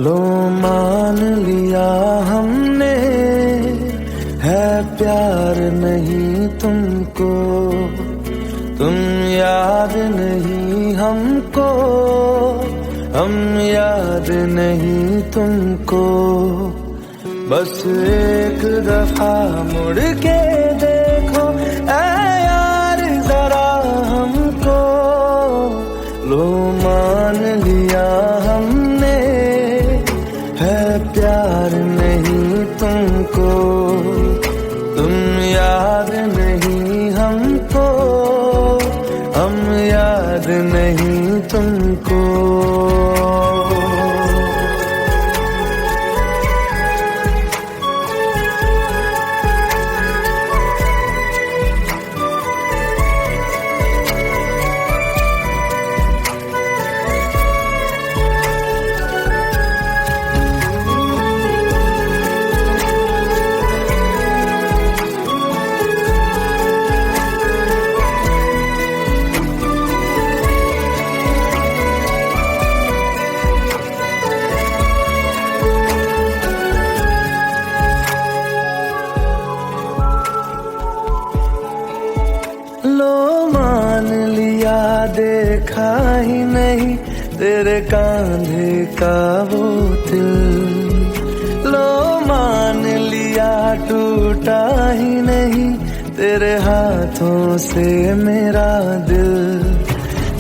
लो मान लिया हमने, है प्यार नहीं तुमको, तुम याद नहीं हमको, हम याद नहीं तुमको। बस एक दफा मुड़ के देखो ऐ यार जरा हमको, लो मान लिया हमने, है प्यार नहीं तुमको, तुम याद नहीं हमको, हम याद नहीं तुमको। लो मान लिया देखा ही नहीं तेरे कांधे का वो दिल, लो मान लिया टूटा ही नहीं तेरे हाथों से मेरा दिल।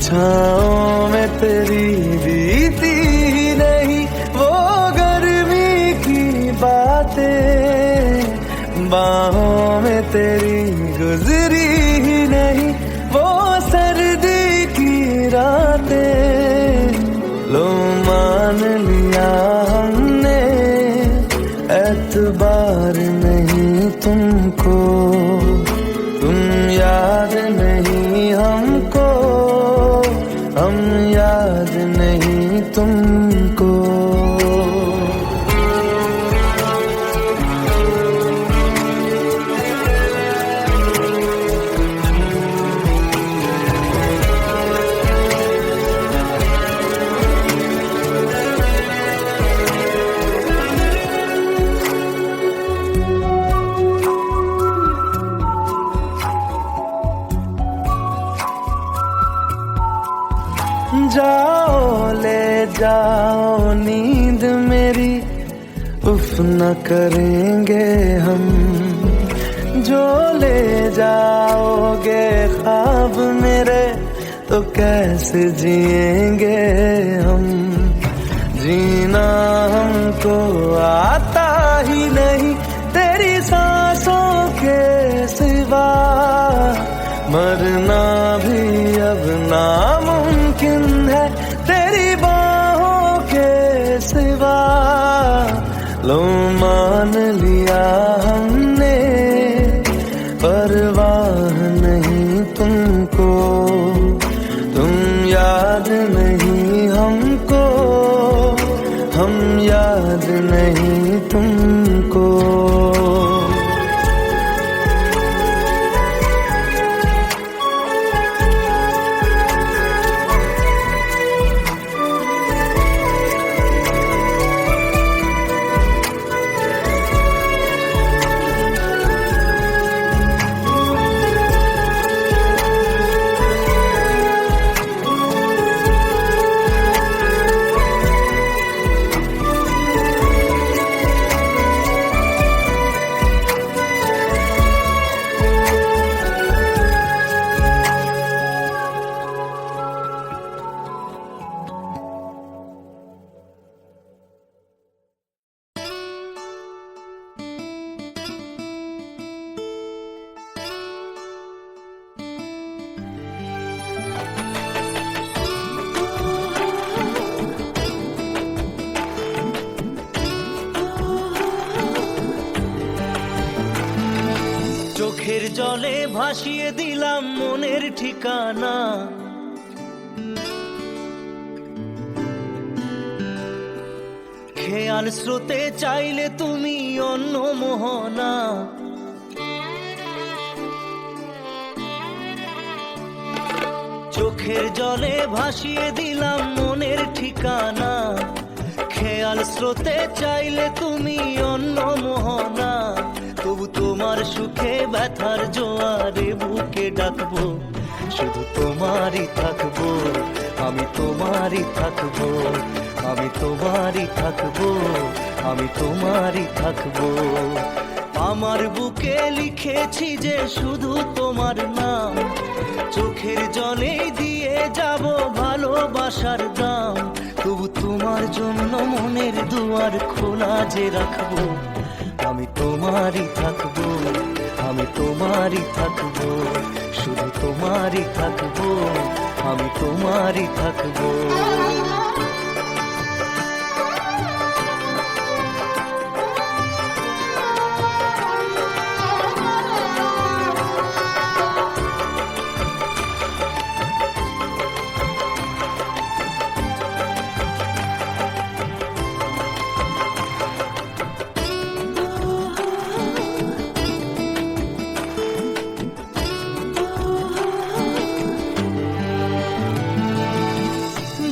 छाँव में तेरी बीती ही नहीं वो गर्मी की बातें, बाहों में तेरी गुजरी ही नहीं वो सर्दी की रातें। लो मान लिया हमने, एतबार नहीं तुमको, तुम याद नहीं हमको, हम याद नहीं तुमको। जाओ ले जाओ नींद मेरी, उफ न करेंगे हम, जो ले जाओगे ख्वाब मेरे तो कैसे जिएंगे हम। जीना हमको आता ही नहीं तेरी सांसों के सिवा, मरना भी अब नामुमकिन है तेरी बाहों के सिवा। लो मान लिया हमने, परवाह नहीं तुमको, तुम याद नहीं हमको, हम याद नहीं तुमको। চোখের জলে ভাসিয়ে দিলাম মনের ঠিকানা, খেয়াল স্রোতে চাইলে তুমি অন্য মোহনা। চোখের জলে ভাসিয়ে দিলাম মনের ঠিকানা, খেয়াল স্রোতে চাইলে তুমি অন্য মোহনা, তবু তোমার সুখে ব্যথার জোয়ারে বুকে ডাকবো, শুধু তোমারই থাকবো, আমি তোমারই থাকবো, আমি তোমারই থাকবো, আমি তোমারই থাকবো। আমার বুকে লিখেছি যে শুধু তোমার নাম, চোখের জলে দিয়ে যাব ভালোবাসার দাম, তবু তোমার জন্য মনের দুয়ার খোলা যে রাখবো, আমি তোমারই থাকবো, আমি তোমারই থাকবো, শুধু তোমারই থাকবো, আমি তোমারই থাকবো।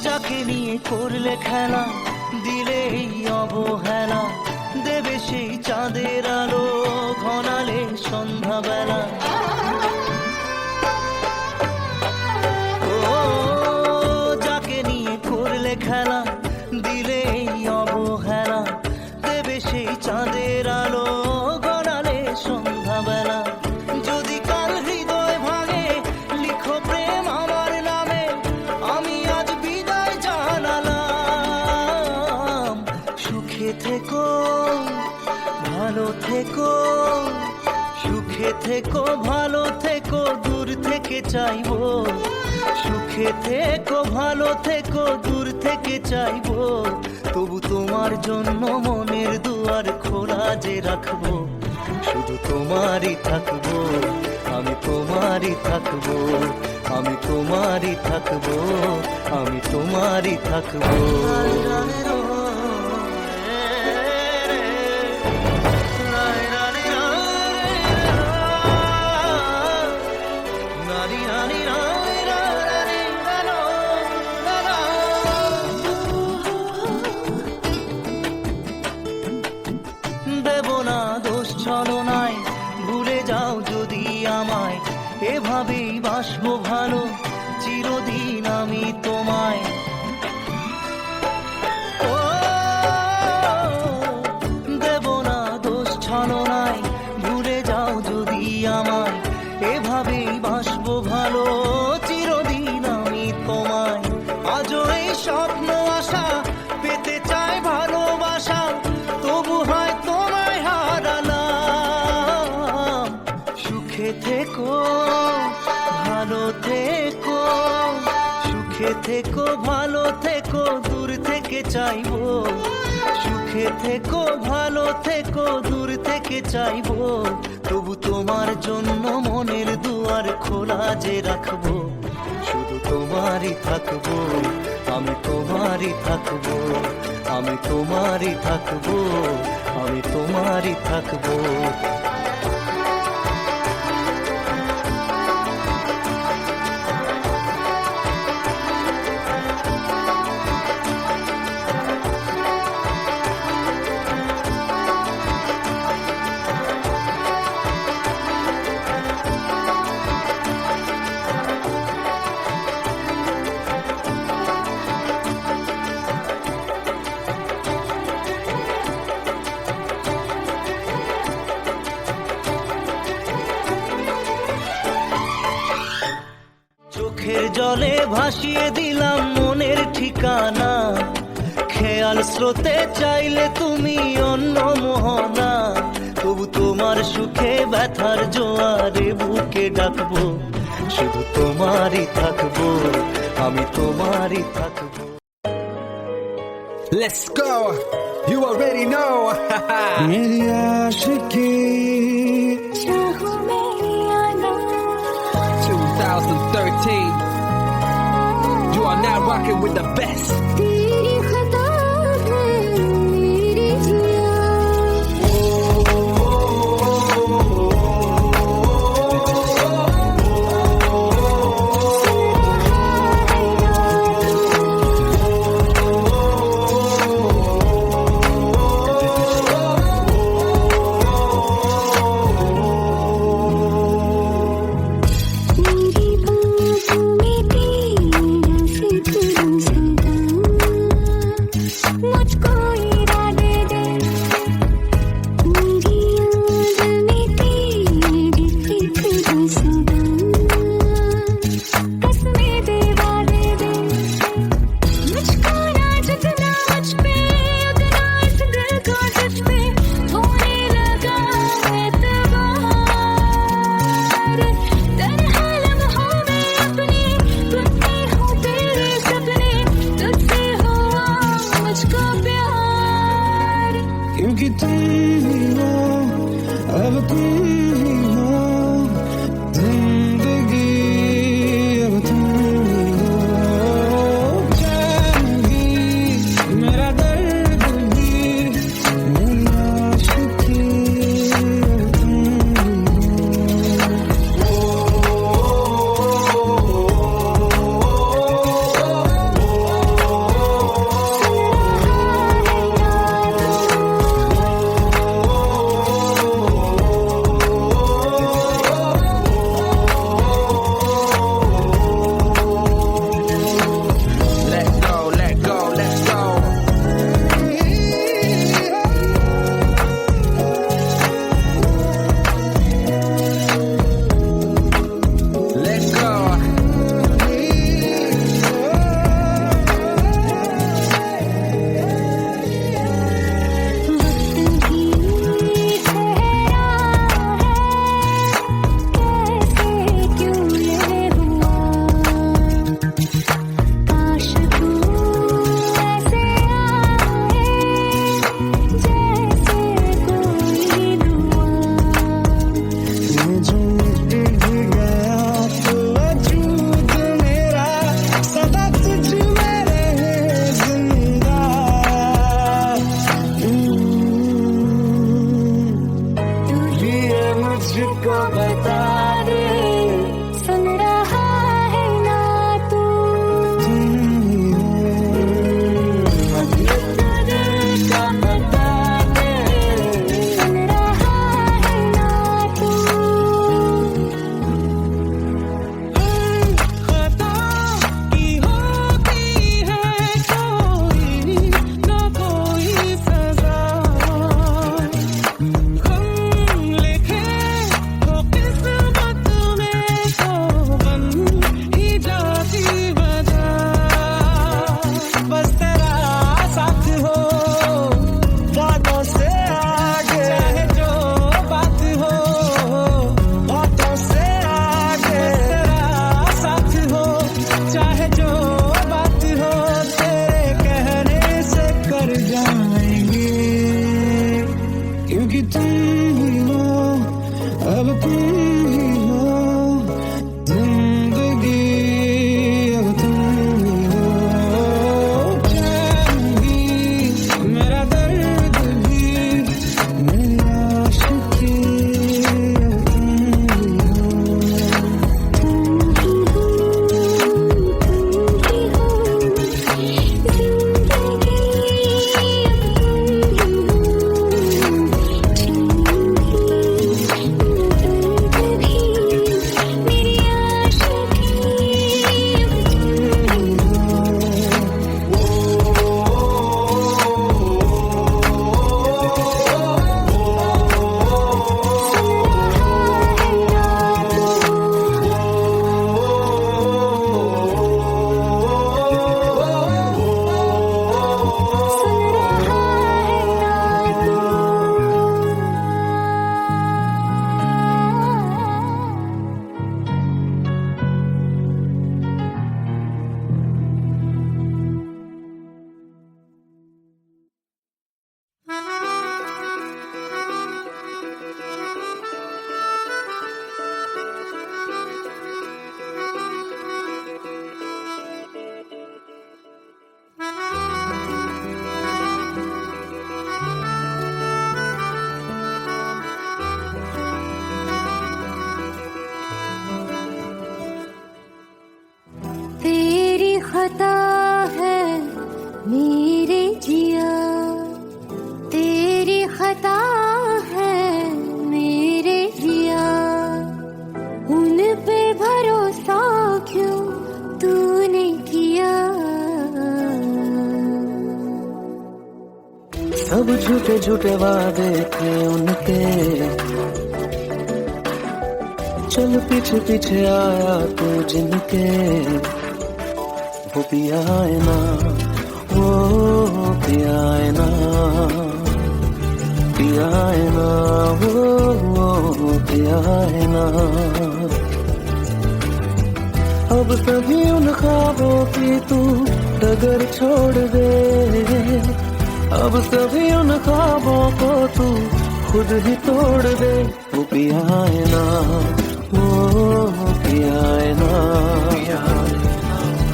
যাকে নিয়ে করলে খেলা, দিলে এই অবহেলা, দেবে সেই চাঁদের আলো ঘনালে সন্ধ্যাবেলা। ও যাকে নিয়ে করলে খেলা, দিলে এই অবহেলা, দেবে সেই চাঁদের আলো ঘনালে সন্ধ্যাবেলা। যদি কাল হৃদয় ভাঙে লিখো প্রেম আমার নামে, আমি আজ বিদায় জানালাম। সুখে থেকো ভালো থেকো, সুখে থেকো ভালো থেকো, দূর থেকে চাইবো, সুখে থেকো ভালো থেকো, দূর থেকে চাইবো, তবু তোমার জন্য মনের দুয়ার খোলা যে রাখবো, শুধু তোমারই থাকবো, আমি তোমারই থাকবো, আমি তোমারই থাকবো, আমি তোমারই থাকবো। দেব না দোষ ছলনায়, ভুলে যাও যদি আমায়, এভাবেই বাসবো ভালো চিরদিন আমি তোমায়। ও দেব না দোষ ছলনায়, ভুলে যাও যদি আমায়, এভাবেই বাসবো ভালো চিরদিন আমি তোমায়। আজও এই স্বপ্ন আশা পেতে চাই ভালোবাসা, তবু হয় তোমায় হারালাম। সুখে থেকো ভালো থেকো, সুখে থেকো ভালো থেকো, দূর থেকে চাইবো, সুখে থেকো ভালো থেকো, দূর থেকে চাইবো, তবু তোমার জন্য মনের দুয়ার খোলা যে রাখবো, শুধু তোমারই থাকবো, আমি তোমারই থাকবো, আমি তোমারই থাকবো, আমি তোমারই থাকবো। চোখের জলে ভাসিয়ে দিলাম মনের ঠিকানা, খেয়াল স্রোতে চাইলে তুমি অন্য মোহনা, তবু তোমার সুখে ব্যথার জোয়ারে বুকে ডাকবো, শুধু তোমারই থাকবো, আমি তোমারই থাকবো। Let's go. You already know. मेरी आशिकी 2013. You are now rocking with the best. तेरी खता है मेरी जिया, क्योंकि तुम ही हो, अब तुम ही हो जिंदगी, अब तुम ही हो चैन भी, मेरा दर्द भी, मेरी आशिकी, अब तुम Let go, let go, let's go. Let's go. ये जो मिट गया तो वजूद मेरा सदा तुझ में रहे जिंदा। ये मुझको बता दे, सुन रहा है ना तू, का बता दे, सुन रहा है ना तू। खता की होती है कोई ना कोई सजा, हम लिखे तो किस्मत में तो बन ही जाती वजह। बस तेरा साथ हो बातों से आगे, चाहे जो बात हो बातों से आगे, तेरा साथ हो चाहे जो बात हो, तेरे कहने से कर जाएंगे, क्योंकि तुम ही हो, अब तुम ही हो जिंदगी, अब तुम ही हो चैन भी, मेरा दर्द भी, मेरी आशिकी, अब तुम ही हो। तेरी खता है मेरे जिया, तेरी खता है मेरे जिया, उन पे भरोसा क्यों तूने किया। सब झूठे झूठे वादे थे उनके, चल पीछे पीछे आया तू जिनके, वो पिया है ना, वो पिया है ना, पिया है ना, वो पिया है ना। अब सभी उन ख्वाबों की तू डगर छोड़ दे, अब सभी उन ख्वाबों को तू खुद ही तोड़ दे। वो पिया है ना, वो पिया है ना,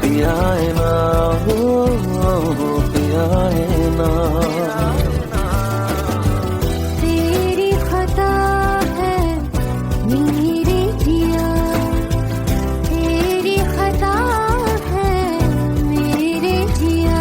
पिया है ना, वो पिया है ना। तेरी खता है मेरे जिया, तेरी खता है मेरे जिया।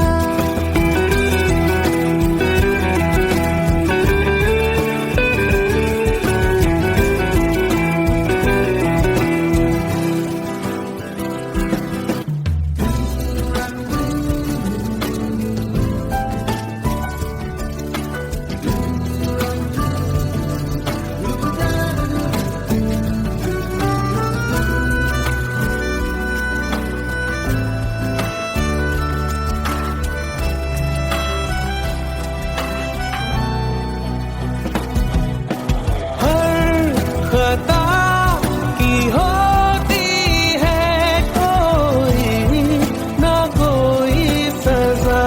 खता की होती है कोई ना कोई सजा,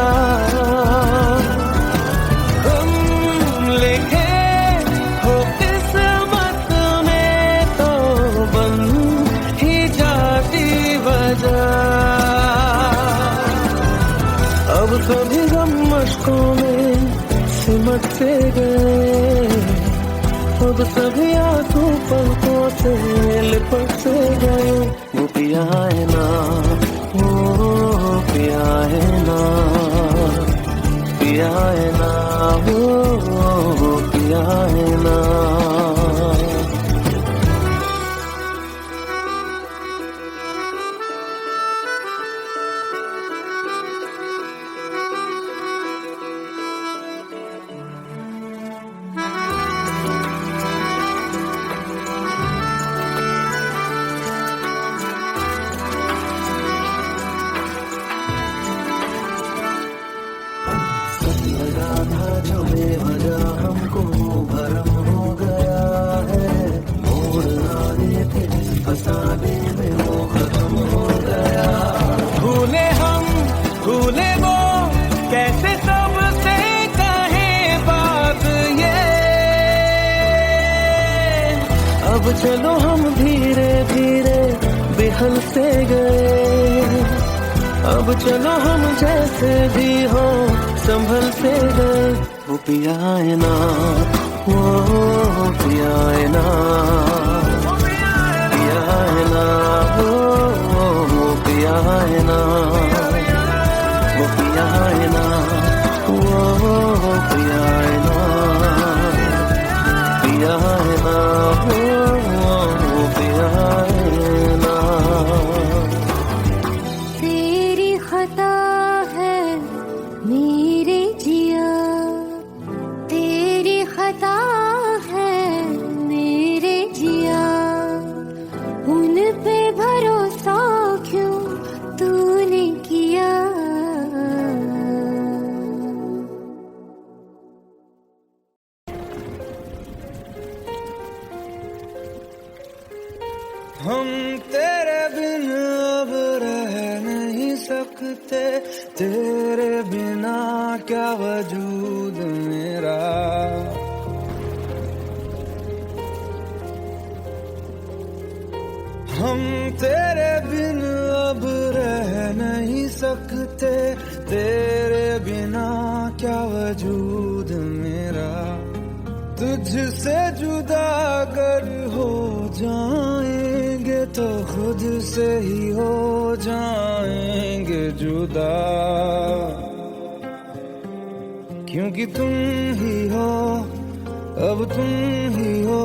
हम लिखे हो किस्मत में तो बन ही जाती वजह। अब सभी गम मशकों में सिमट से गए, अब सभी आंसू पलकों से लिपट से गए। वो पिया है ना, वो पिया है ना, पिया है ना, वो पिया है ना। जो बेवजह हमको भरम हो गया है, मोड़ आने थे फसाने में वो खत्म हो गया। भूले हम भूले वो कैसे सबसे कहे बात ये, अब चलो हम धीरे धीरे बेहल से गए। अब चलो हम जैसे भी हो संभल से गए। वो पिया है ना, वो पिया है ना, पिया है ना, वो पिया है ना, वो पिया है ना, वो पिया है ना, पिया है ना, वो पिया है ना। तेरी खता है मेरे जिया, तेरी खता है मेरे जिया। उन पे भरोसा क्यों तूने किया। हम तेरे बिन अब रह नहीं सकते, तेरे बिना क्या वजूद मेरा। हम तेरे बिन अब रह नहीं सकते, तेरे बिना क्या वजूद मेरा। तुझसे जुदा अगर हो जाएंगे तो खुद से ही हो जाएंगे जुदा, क्योंकि तुम ही हो, अब तुम ही हो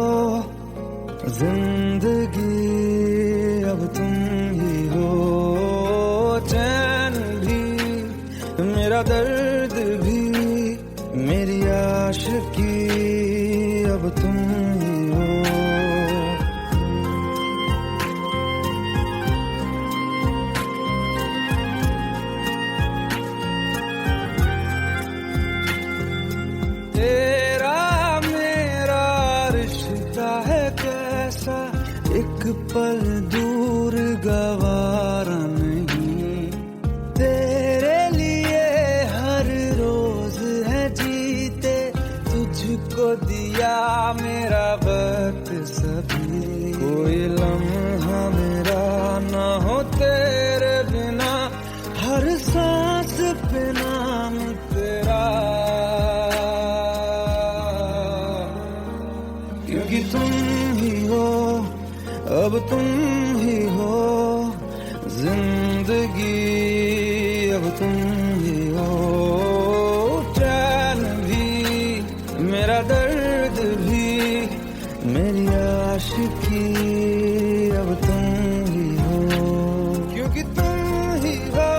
जिंदगी, अब तुम ही हो चैन भी, मेरा दर्द भी, मेरी आशिकी, अब तुम ही हो। तेरा मेरा रिश्ता है कैसा, एक पल दूर गवारा नहीं। तेरे लिए हर रोज है तुझको दिया मेरा वक्त सभी, कोई लम्हा मेरा ना हो तेरे बिना, हर सांस पे नाम तेरा, क्योंकि तुम ही हो, अब तुम ही हो जिंदगी, अब तुम ही हो चैन भी, मेरा दर्द भी, मेरी आशिकी, अब तुम ही हो, क्योंकि तुम ही हो,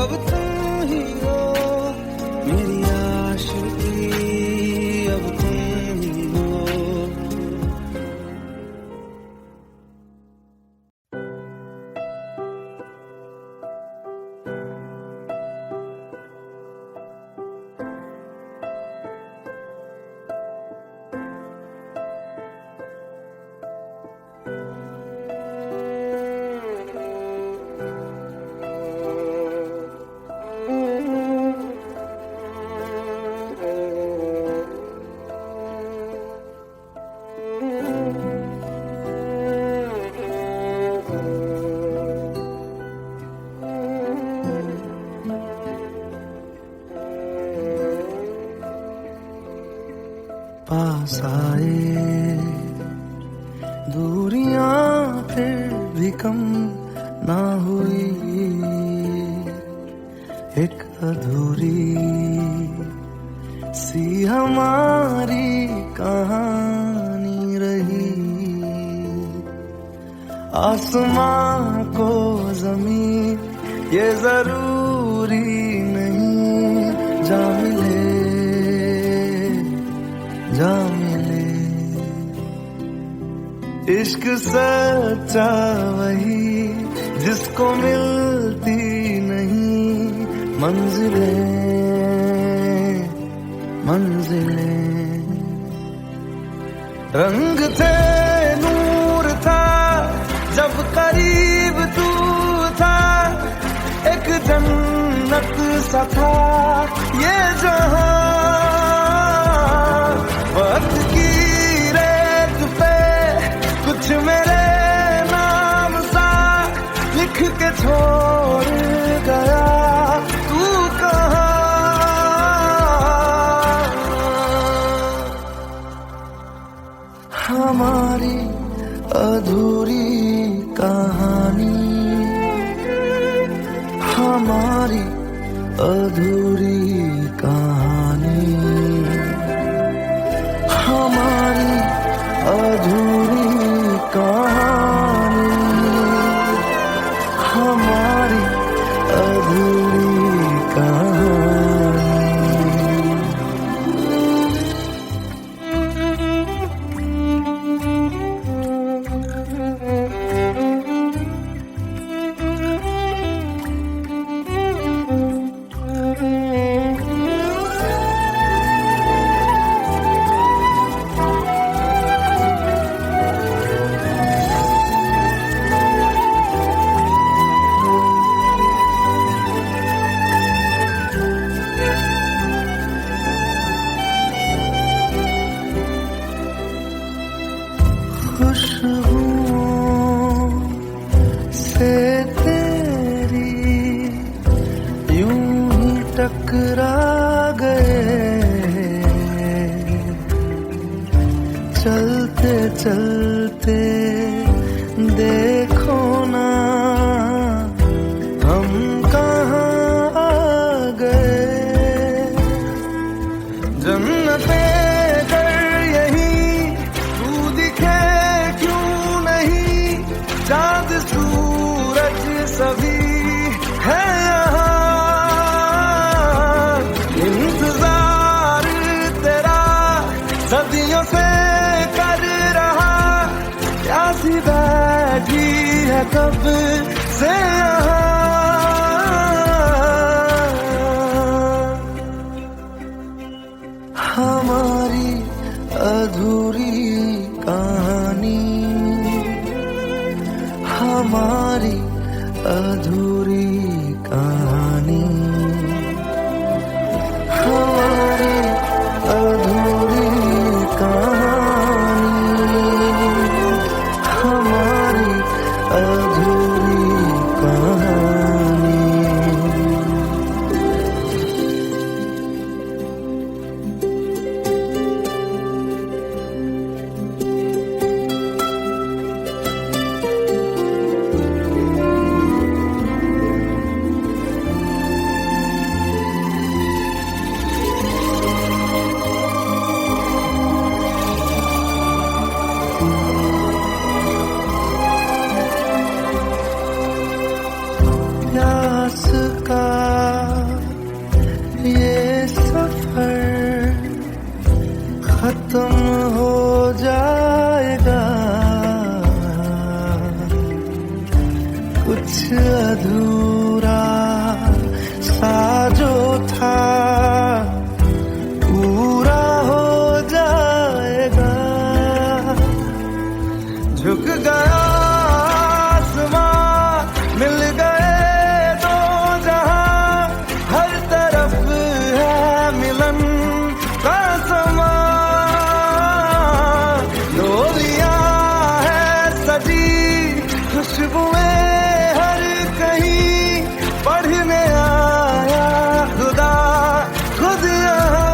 अब तुम ही हो मेरी आशिकी, अब तुम ही हो। पास आए दूरियां फिर भी कम ना हुई, एक अधूरी सी हमारी कहानी रही, आसमां को जमीन ये जरूरी नहीं, जा मिले जा मिले, इश्क सच्चा वही जिसको मिलती नहीं मंजिलें मंजिलें, रंग थे नूर था जब करीब तू था, एक जन्नत सा था ये जहां, वक्त की रेत पे कुछ मेरे नाम सा लिख के छोड़ गया, तू कहाँ, हमारी अधूरी कहानी, हमारी अधूरी कहानी, हमारी अधूरी कहानी, हमारी अधूरी कहानी। खुशबुओं से तेरी यूं ही टकरा गए, चलते चलते देखो ना हम कहाँ आ गए, जन्नते चाँद सूरज सभी है यहाँ, इंतजार तेरा सदियों से कर रहा, प्यासी बैठी है कब से यहाँ, हमारी अधूरी कहानी, हमारी अधूरी कहानी, हमारी अधूरी जाएगा, कुछ अधूरा सा जो था पूरा हो जाएगा। झुक गया आसमां, मिल गए दो जहां, हर तरफ है मिलन का समा। डोलियां है सजी, खुशबुएं हर कहीं, पढ़ने आया खुदा खुद यहाँ।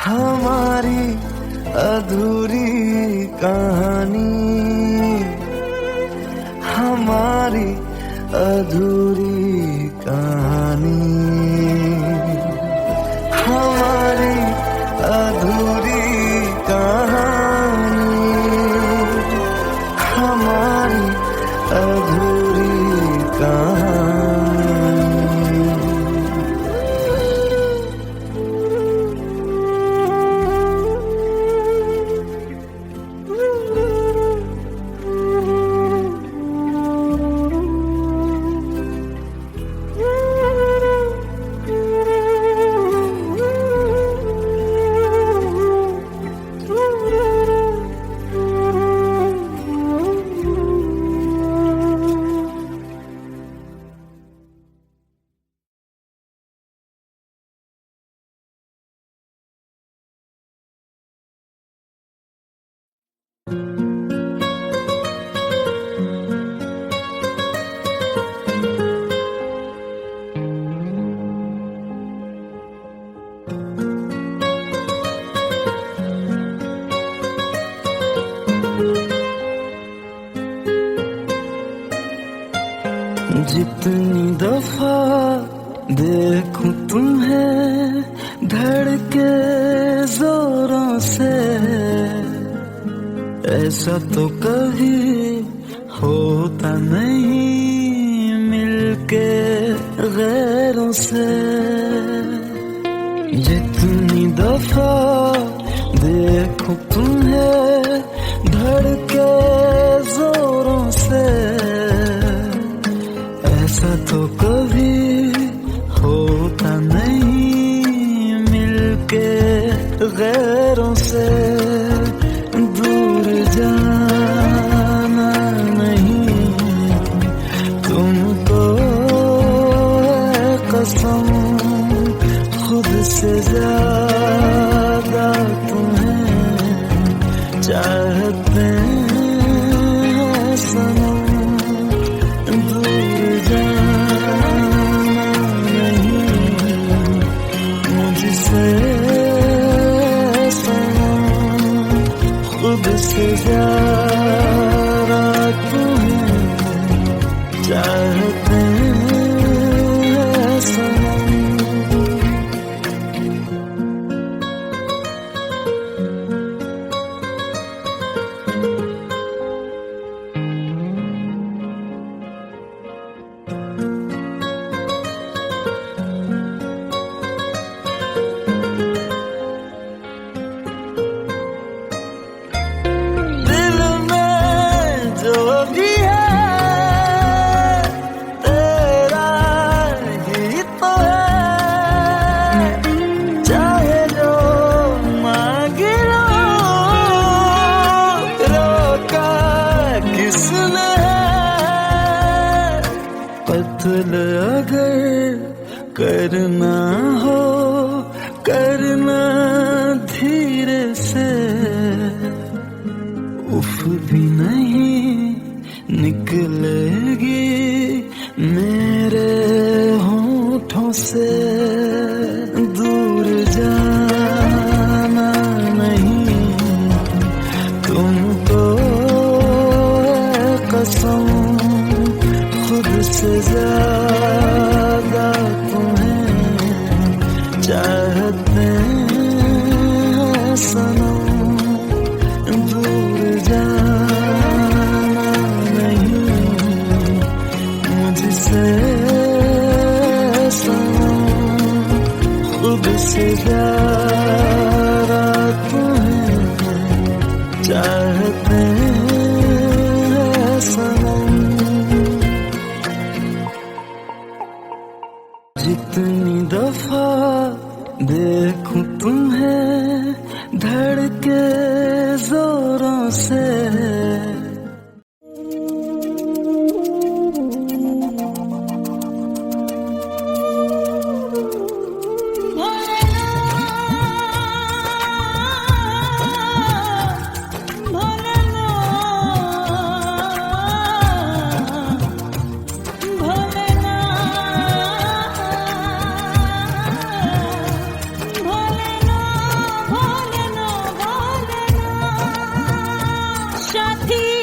हमारी अधूरी कहानी, हमारी अधूरी कहानी, हमारी अधूरी कहानी, हमारी अधूरी कहानी। जितनी दफा देखूं तुम्हें धड़के जोरों से, ऐसा तो कभी होता नहीं मिलके गैरों से। जितनी दफा देखूं तुम्हें धड़के जोरों से, ऐसा तो कभी होता नहीं मिलके गैरों से। दूर जाना नहीं तुमको है कसम, खुद से ज्यादा तुम्हें चाहते हैं सनम। खुद से ज्यादा तुम्हें चाहते हैं सनम। कत्ल अगर करना हो करना धीरे से, उफ भी नहीं निकलेगी मेरे होठों से। दूर जाना नहीं तुमको है कसम, खुद से ज्यादा तुम्हें चाहते हैं सनम। दूर जाना नहीं मुझसे सनम। जितनी दफा देखूं तुम्हें धड़के जोरों से, साथी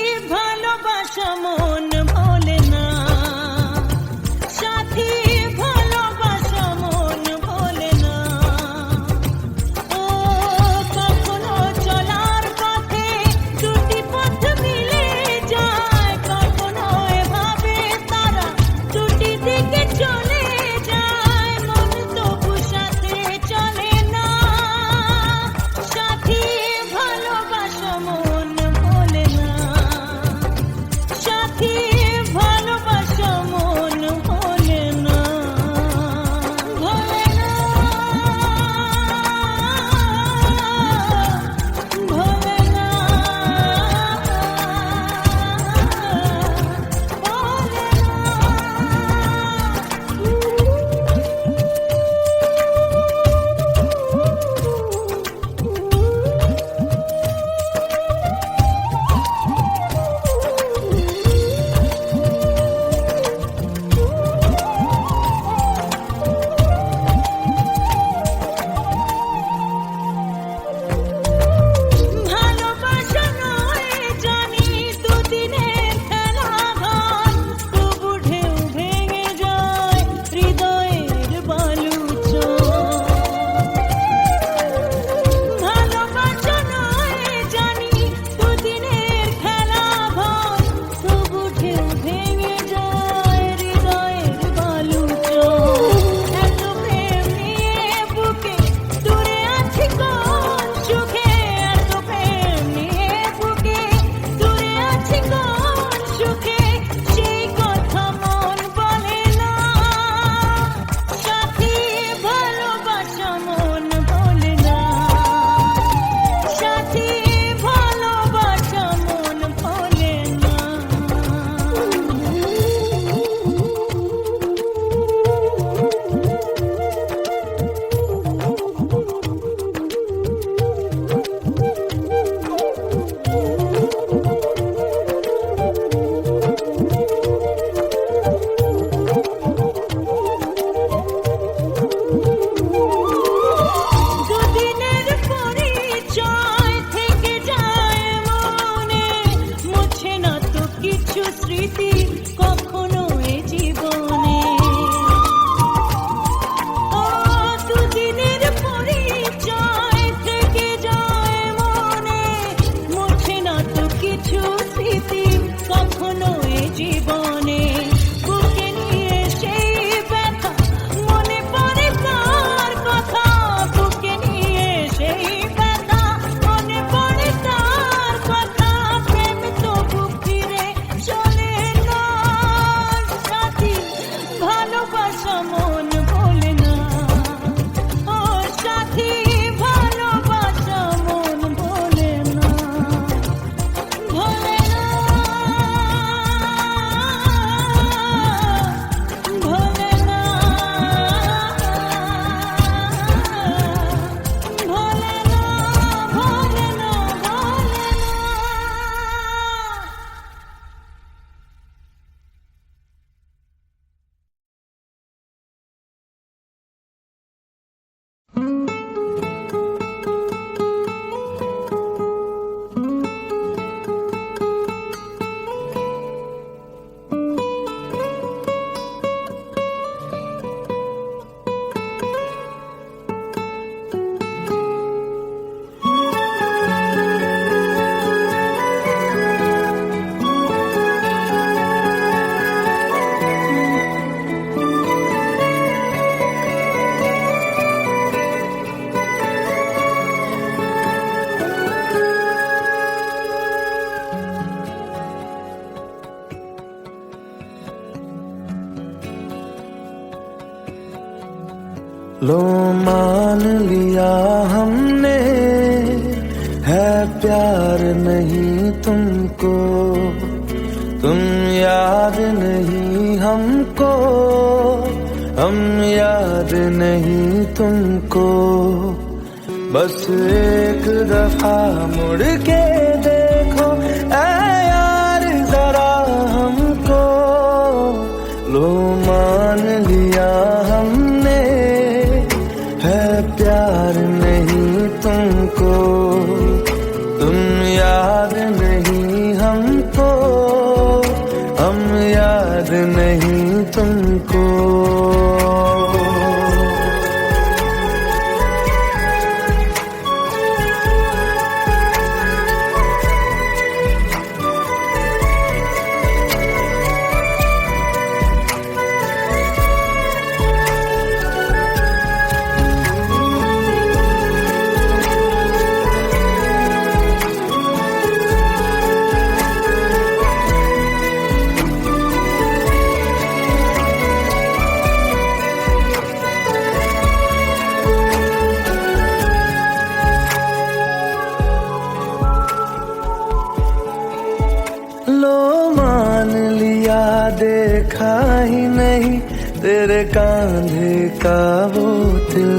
लो मान लिया हमने, है प्यार नहीं तुमको, तुम याद नहीं हमको, हम याद नहीं तुमको। बस एक दफा मुड़ के देखो ऐ यार जरा हमको, लो मान लिया हमने, है प्यार नहीं तुमको, तुम याद नहीं हमको, हम याद नहीं तुमको। लो मान लिया देखा ही नहीं तेरे कांधे का वो दिल,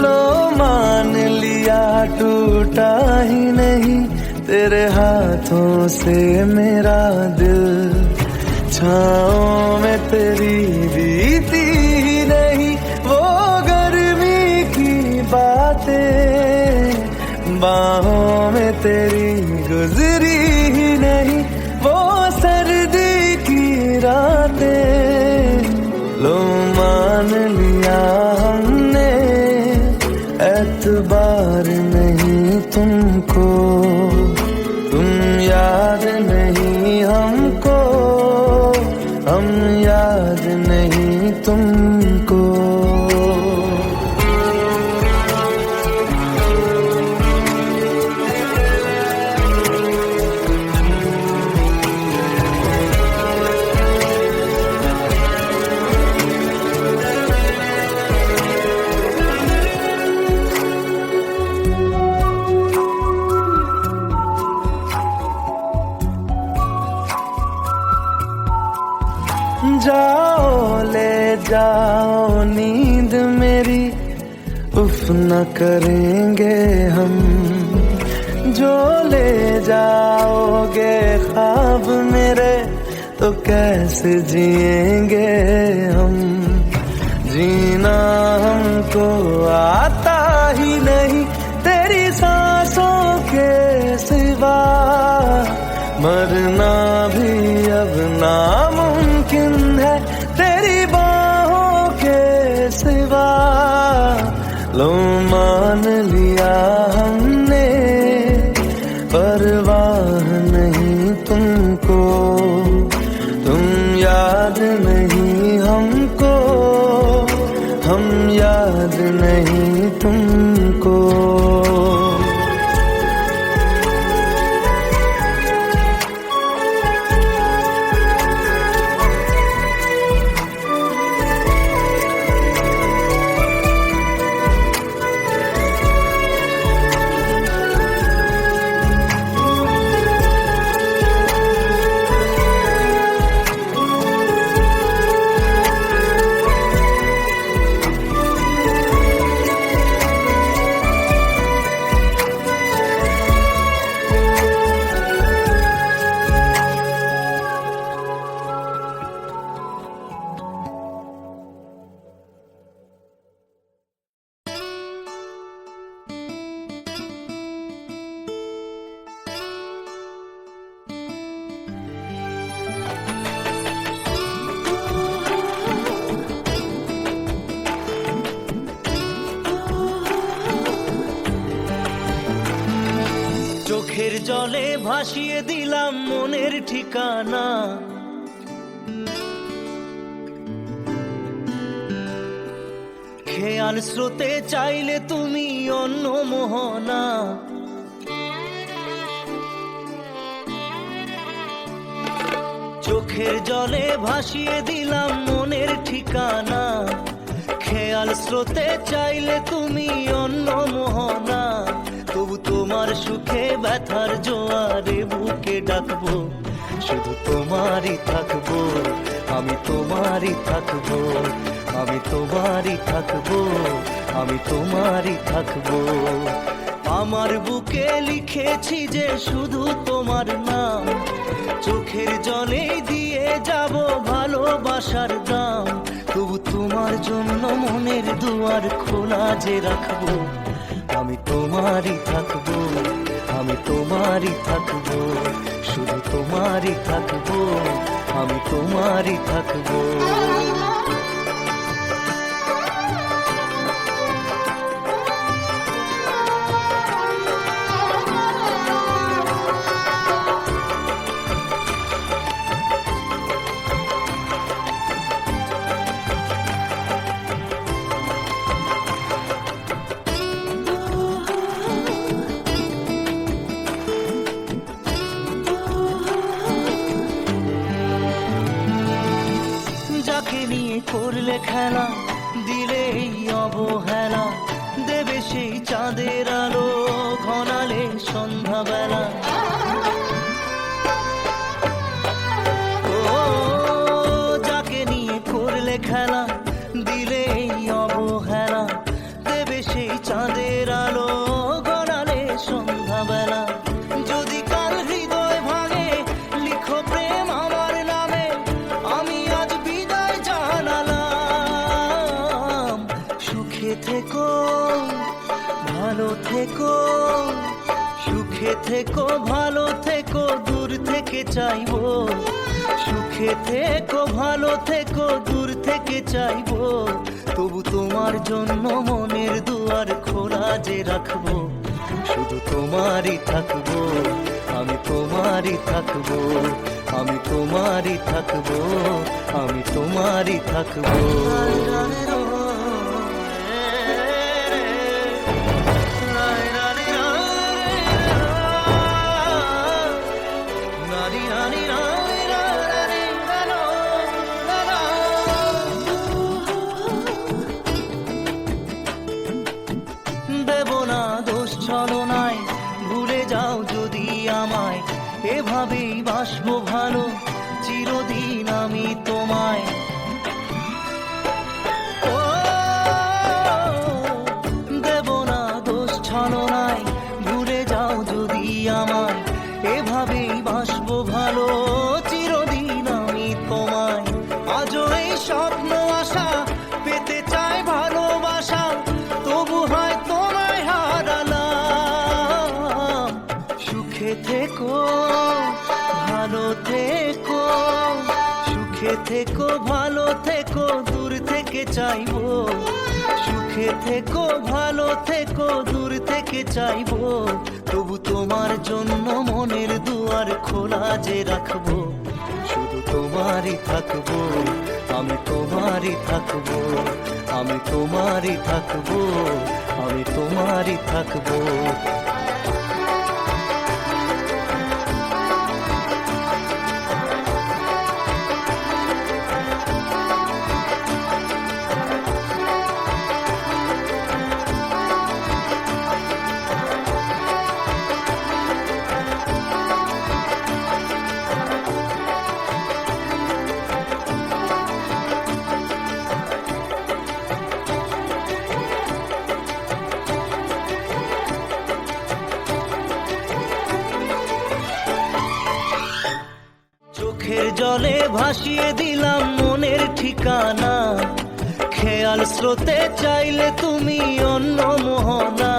लो मान लिया टूटा ही नहीं तेरे हाथों से मेरा दिल। छाँव में तेरी बीती ही नहीं वो गर्मी की बातें, बाहों में तेरी गुजरी ही नहीं वो सर्दी की रातें। लो मान लिया हमने, एतबार नहीं तुमको, तुम याद नहीं हमको, हम याद नहीं तुमको। जाओ ले जाओ नींद मेरी, उफ न करेंगे हम, जो ले जाओगे ख्वाब मेरे तो कैसे जिएंगे हम। जीना हमको आता ही नहीं तेरी सांसों के सिवा, मरना भी अब नामुमकिन है तेरी बाहों के सिवा। लो मान लिया हमने, परवाह नहीं तुमको, तुम याद नहीं हमको, हम याद नहीं तुमको। চোখের জলে ভাসিয়ে দিলাম মনের ঠিকানা, খেয়াল স্রোতে চাইলে তুমি অন্য মোহনা। চোখের জলে ভাসিয়ে দিলাম মনের ঠিকানা, খেয়াল স্রোতে চাইলে তুমি অন্য মোহনা, তবু তোমার সুখে ব্যথার জোয়ারে বুকে ডাকবো, শুধু তোমারই থাকবো, আমি তোমারই থাকবো, আমি তোমারই থাকবো, আমি তোমারই থাকবো। আমার বুকে লিখেছি যে শুধু তোমার নাম, চোখের জলে দিয়ে যাব ভালোবাসার দাম, তবু তোমার জন্য মনের দুয়ার খোলা যে রাখবো, আমি তোমারই থাকবো, আমি তোমারই থাকবো, শুধু তোমারই থাকবো, আমি তোমারই থাকবো। যাকে নিয়ে করলে খেলা, দিলে এই অবহেলা, দেবে সেই চাঁদের আলো ঘনালে সন্ধ্যাবেলা। ও যাকে নিয়ে করলে খেলা, দিলে এই অবহেলা, দেবে সেই চাঁদের আলো ঘনালে সন্ধ্যাবেলা। যদি কাল হৃদয় ভাঙে লিখো প্রেম আমার নামে, আমি আজ বিদায় জানালাম। সুখে থেকো ভালো থেকো, সুখে থেকো ভালো থেকো, দূর থেকে চাইবো, সুখে থেকো ভালো থেকো, দূর থেকে চাইবো, তবু তোমার জন্য মনের দুয়ার খোলা যে রাখবো, শুধু তোমারই থাকবো, আমি তোমারই থাকবো, আমি তোমারই থাকবো, আমি তোমারই থাকবো। দেব না দোষ ছলনায়, ভুলে যাও যদি আমায়, এভাবেই বাসবো ভালো চিরদিন আমি তোমায়। ও দেব না দোষ ছলনায়, ভুলে যাও যদি আমায়, এভাবেই বাসবো ভালো চিরদিন আমি তোমায়। আজও এই স্বপ্ন আশা পেতে চাই ভালোবাসা, তবু হয় তোমায় হারালাম। সুখে থেকো ভালো থেকো, সুখে থেকো ভালো থেকো, দূর থেকে চাইবো, সুখে থেকো ভালো থেকো, দূর থেকে চাইবো, তবু তোমার জন্য মনের দুয়ার খোলা যে রাখবো, শুধু তোমারই থাকবো, আমি তোমারই থাকবো, আমি তোমারই থাকবো, আমি তোমারই থাকবো। চোখের জলে ভাসিয়ে দিলাম মনের ঠিকানা, খেয়াল স্রোতে চাইলে তুমি অন্য মোহনা,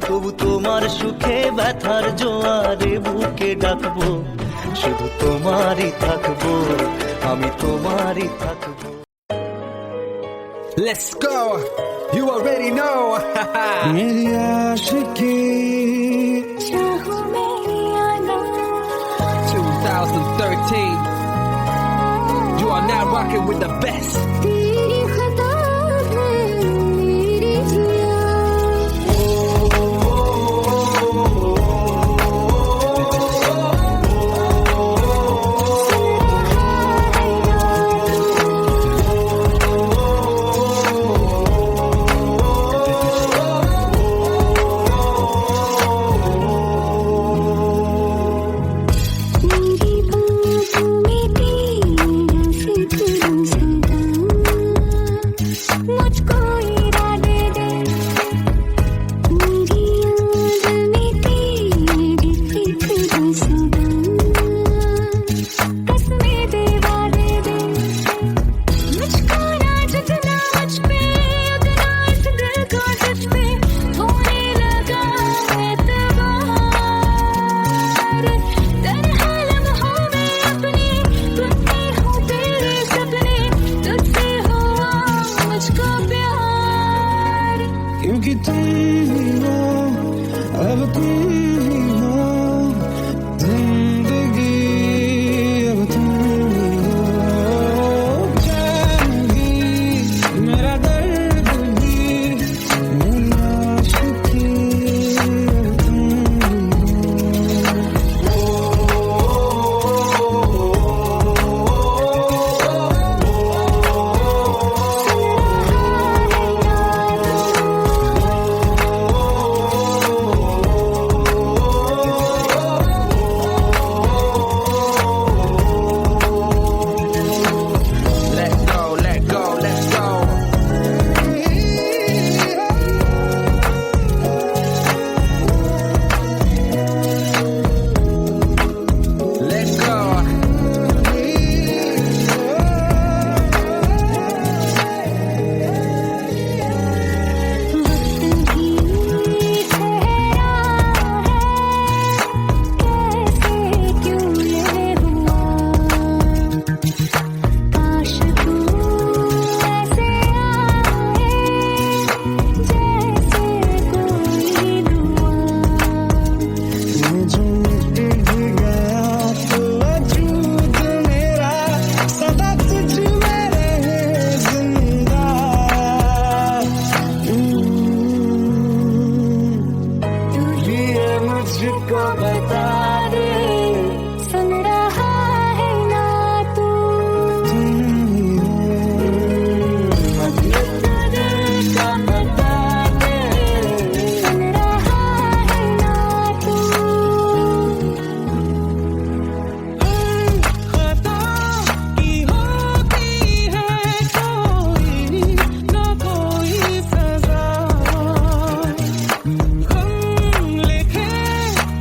তবু তোমার সুখে ব্যথার জোয়ারে বুকে ডাকবো, শুধু তোমারই থাকবো, আমি তোমারই থাকবো। Let's go. You already know. मेरी आशिकी 2013. You are now rocking with the best. तेरी खता है मेरी जिया, तुम ही हो जिंदगी, अब तुम ही हो चैन भी, मेरा दर्द भी, मेरी आशिकी, अब तुम Let go, let go, let's go. Let go. वक्त भी ठहरा है, कैसे क्यों ये हुआ, काश तू ऐसे आए जैसे कोई दुआ। ये जो मिट भी गया तो वजूद मेरा सदा तुझ में रहे जिंदा। ये मुझको बता दे सुन रहा है ना तू, तुम ही हो दिल का बता दे सुन रहा है ना तू। खता की होती है कोई ना कोई सजा, गम लिखे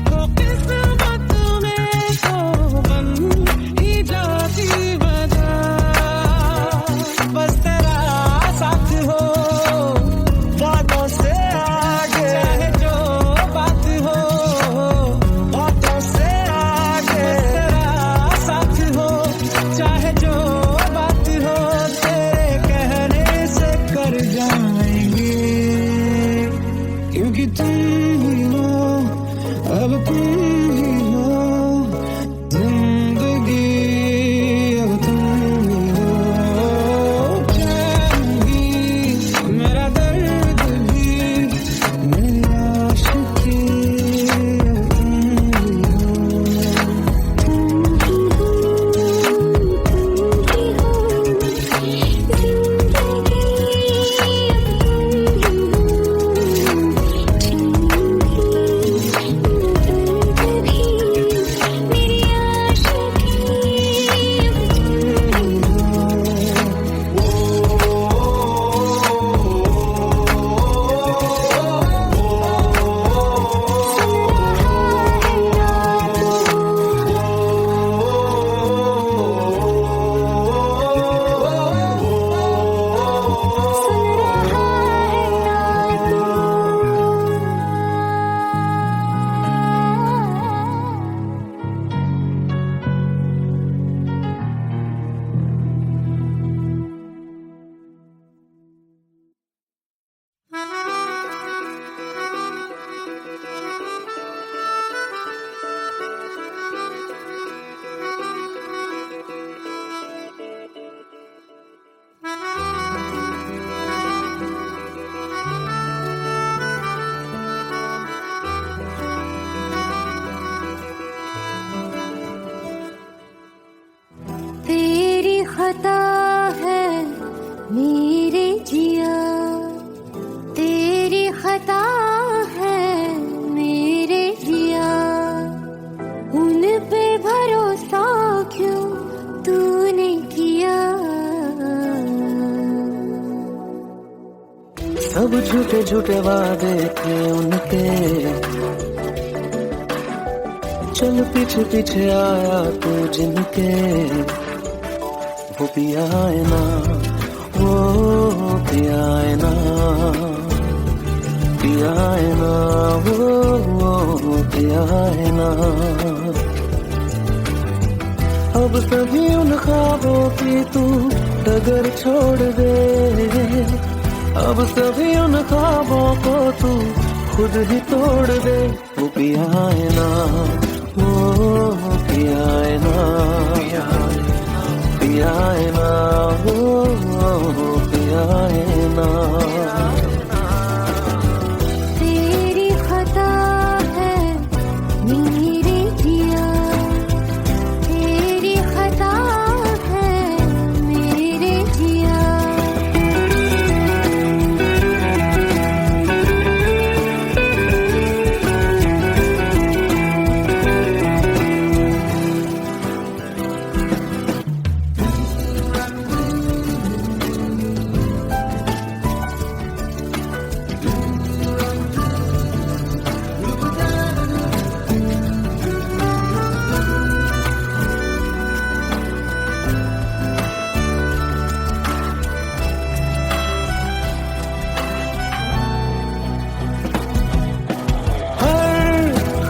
तो किस्मत में तो बन ही जाती वजह। बस तेरा साथ हो बातों से आगे, चाहे जो बात हो बातों से आगे। तेरा साथ हो चाहे जो बात हो, तेरे कहने से कर जाएंगे, क्योंकि तुम ही हो अब तुम ही हो जिंदगी, अब तुम ही हो चैन भी, मेरा दर्द भी, मेरी आशिकी, अब तुम ही हो तेरी खता है मेरे जिया, तेरी खता है मेरे जिया, उन पे भरोसा क्यों तूने किया। सब झूठे झूठे वादे थे उनके, चल पीछे पीछे आया तू जिनके, वो पिया है ना, वो पिया है ना, पिया है ना, वो पिया है ना। अब सभी उन ख्वाबों की तू डगर छोड़ दे, अब सभी उन ख्वाबों को तू खुद ही तोड़ दे वो पिया है ना, वो पिया है ना, पिया है ना, वो पिया है ना। तेरी खता है मेरे जिया, तेरी खता है मेरे जिया।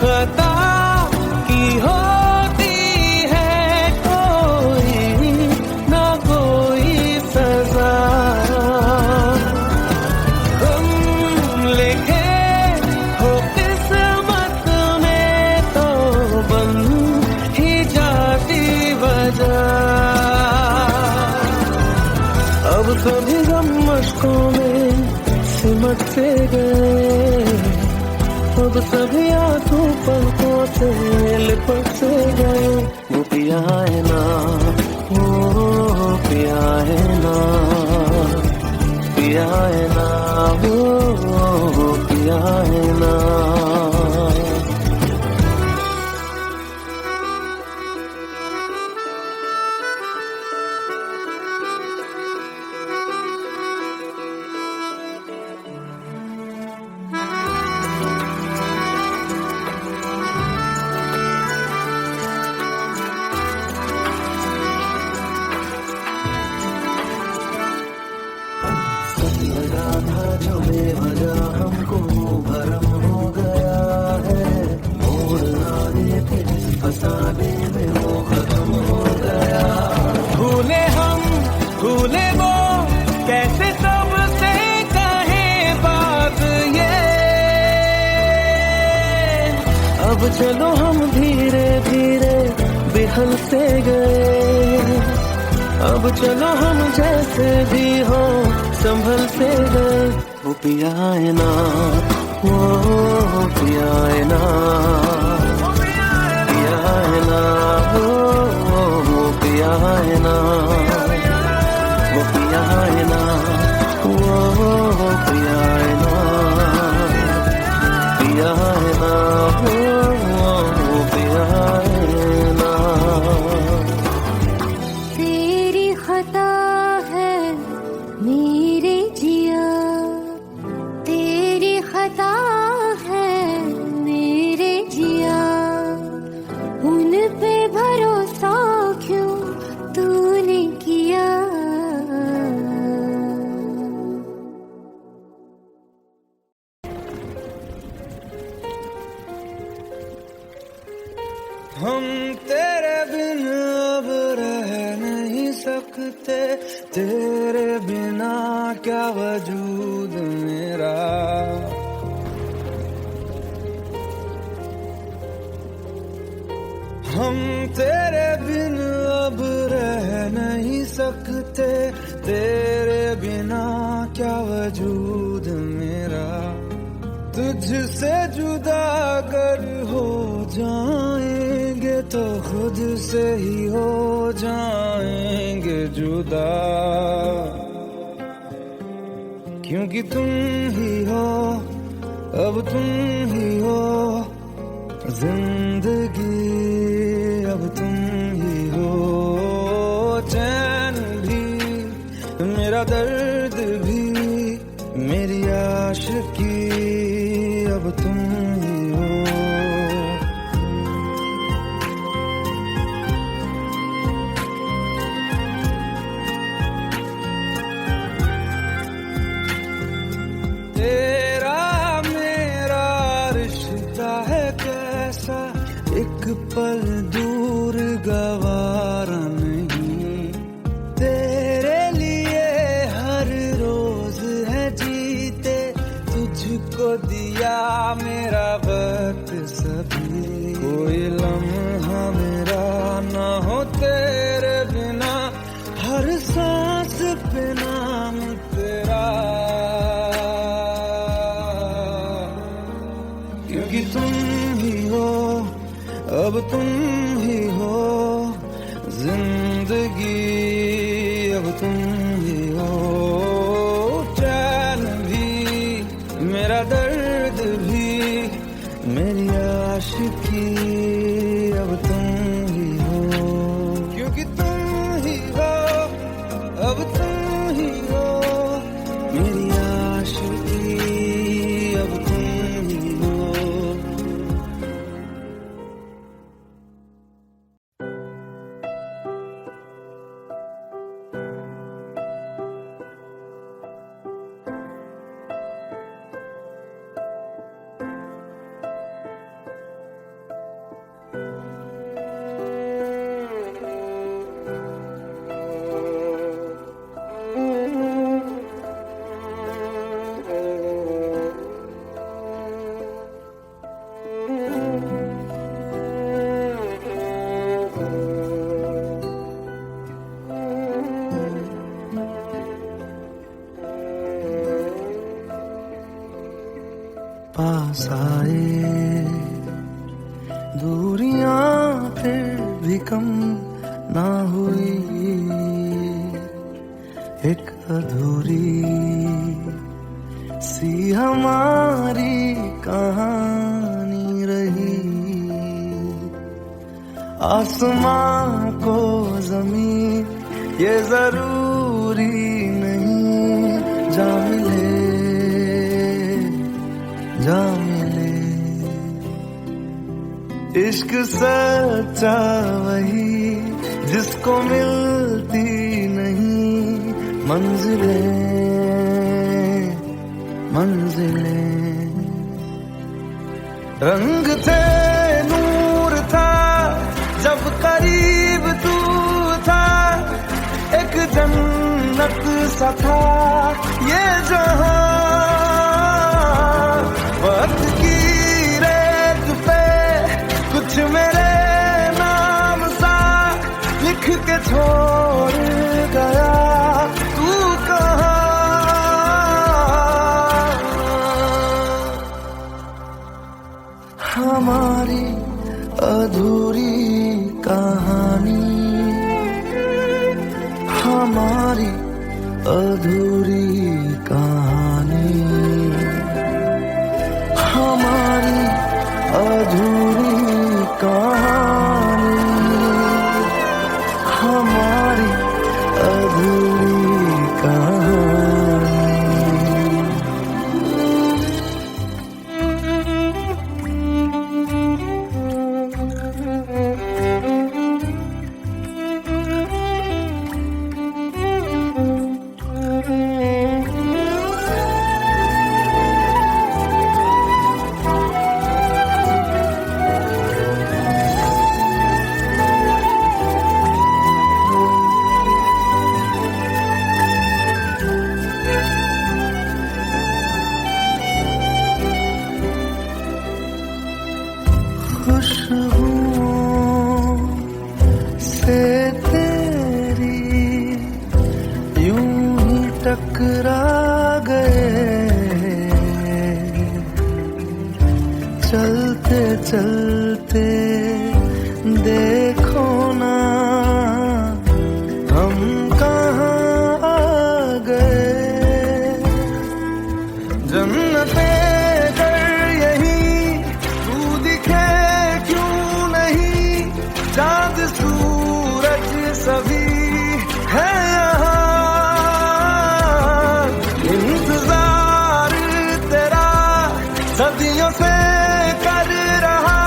खता की होती है कोई ना कोई सजा, हम लिखे हो किस्मत में तो बन ही जाती वजह। अब सभी गम मशकों में सिमट से गए, अब सभी आंसू पलकों से लिपट से गए। वो पिया है ना, वो पिया है ना, पिया है ना, वो पिया है ना। लगा था जो बेवजह हमको भरम हो गया है, मोड़ आने थे जिस फसाने में वो खत्म हो गया। भूले हम भूले वो कैसे सबसे कहे बात ये, अब चलो हम धीरे धीरे बिहल से गए, अब चलो हम जैसे भी हो संभल से गए। वो पिया है ना, वो पिया है ना, पिया है ना, वो पिया है ना, वो पिया है ना, वो पिया है ना, पिया है ना, वो पिया है ना। तेरी खता है मेरे जिया, तेरी खता है मेरे जिया। उन पे भरोसा क्यों तूने किया। हम तेरे बिन अब रह नहीं सकते, तेरे बिना क्या वजूद मेरा। हम तेरे बिन अब रह नहीं सकते, तेरे बिना क्या वजूद मेरा। तुझसे जुदा अगर हो जाएंगे तो खुद से ही हो जाएंगे जुदा, क्योंकि तुम ही हो, अब तुम ही हो जिंदगी, अब तुम ही हो चैन भी, मेरा दर्द भी, मेरी आशिकी, अब तुम ही हो। तेरा मेरा रिश्ता है कैसा, एक पल दूर गवारा नहीं। तेरे लिए हर रोज है जीते तुझ तुझको दिया मेरा वक्त सभी, कोई लम्हा मेरा ना हो तेरे बिना, हर सांस पे नाम तेरा, क्योंकि तुम ही हो, अब तुम ही हो जिंदगी, अब तुम ही हो चैन भी, मेरा दर्द भी, मेरी आशिकी, अब तुम ही हो, क्योंकि तुम ही हो, अब तुम ही हो मेरी आशिकी, अब तुम ही हो। पास आए दूरियां फिर भी कम ना हुई, एक अधूरी सी हमारी कहानी रही, आसमां को जमीन ये जरूरी नहीं, जा मिले जा मिले, इश्क सच्चा वही जिसको मिलती नहीं मंजिलें मंजिलें, रंग थे नूर था जब करीब तू था, एक जन्नत सा था ये जहां, वक्त की रेत पे कुछ मेरे नाम सा लिख के छोड़ गया, तू कहाँ, हमारी अधूरी कहानी, हमारी अधूरी कहानी, हमारी अधूरी कहानी, हमारी अधूरी कहानी। खुशबुओं से तेरी यूं ही टकरा गए, चलते चलते देखो ना हम कहाँ आ गए, जन्नते चाँद सूरज सभी है यहाँ, इंतजार तेरा सदियों से कर रहा,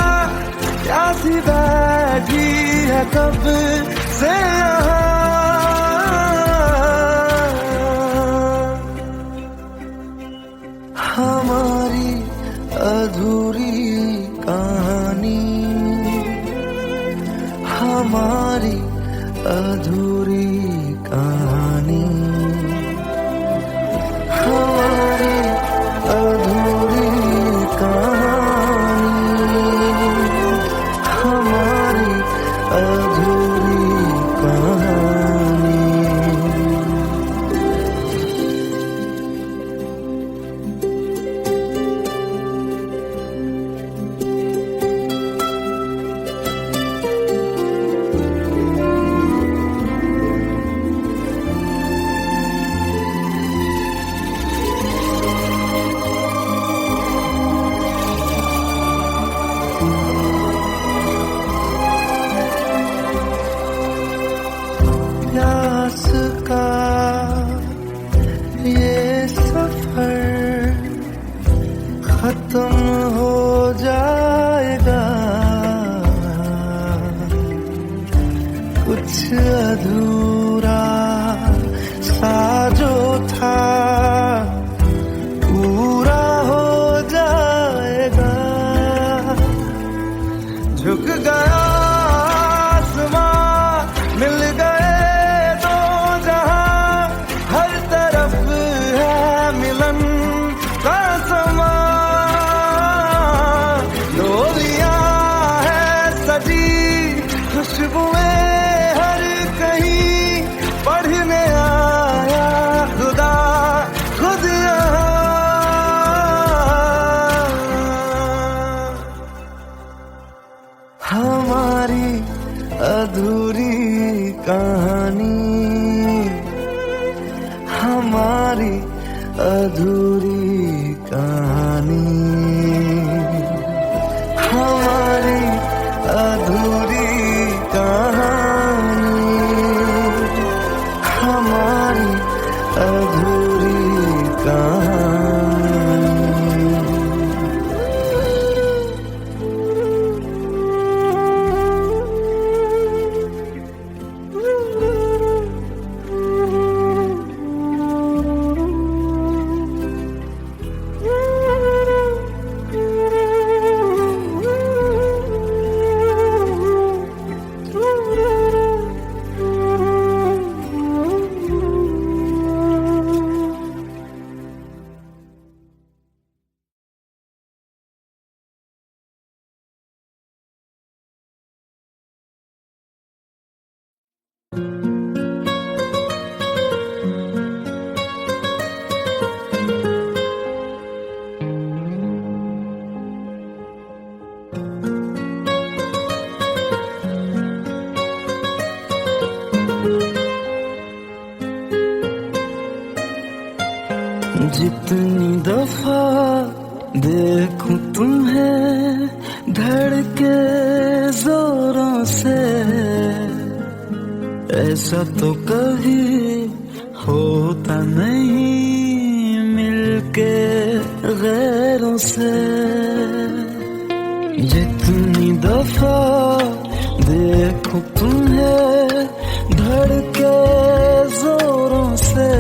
प्यासी बैठी है कब से यहाँ, हमारी अधूरी कहानी, हमारी अधूरी कहानी, हमारी अधूरी खत्म हो जाएगा, कुछ अधूरा सा जो था पूरा हो जाएगा। झुक गया आसमां, मिल गए दो जहां, हर तरफ है मिलन का समा। डोलियां है सजी खुशबुएं हर कहीं, पढ़ने आया खुदा खुद यहाँ। हमारी अधूरी कहानी, हमारी अधूरी कहानी, हमारी अधूरी कहानी, हमारी अधूरी कहानी। जितनी दफा देखूं तुम्हें धड़के जोरों से, ऐसा तो कभी होता नहीं मिलके गैरों से। जितनी दफा देखूं तुम्हें धड़के जोरों से,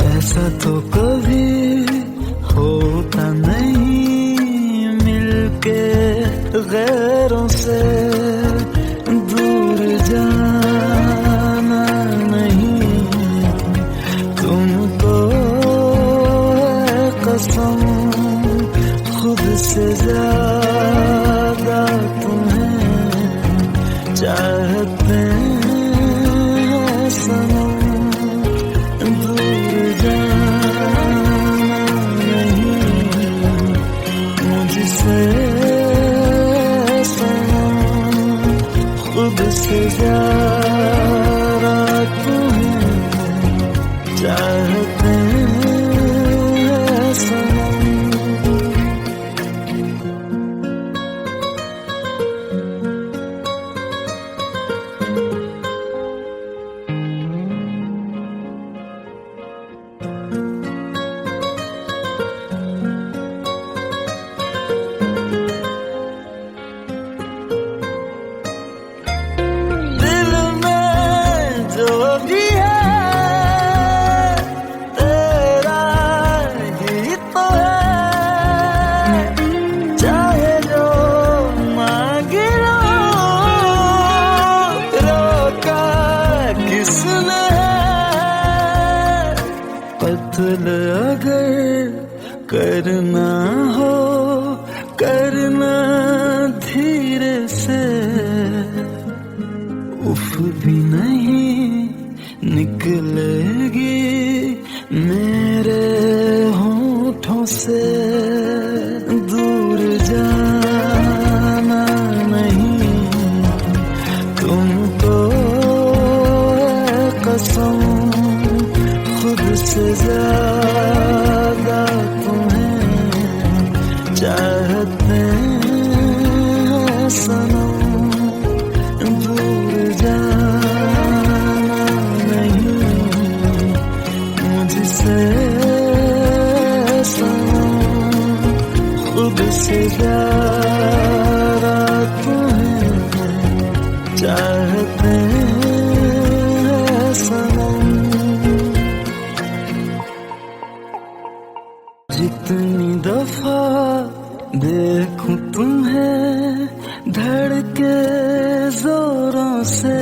ऐसा तो कभी होता नहीं मिलके गैरों से। दूर जाना नहीं तुमको है कसम, खुद से ज्यादा तुम्हें चाहते हैं सनम। दूर जाना नहीं मुझसे सनम, खुद से ज्यादा तुम्हें चाहते हैं सनम। कत्ल अगर करना हो करना धीरे से, उफ भी नहीं निकलेगी मेरे होठों से। दूर जाना नहीं तुमको है कसम, खुद से ज्यादा तुम्हें चाहते हैं सनम। दूर जाना नहीं मुझसे सनम। देखूं तुम्हें धड़के जोरों से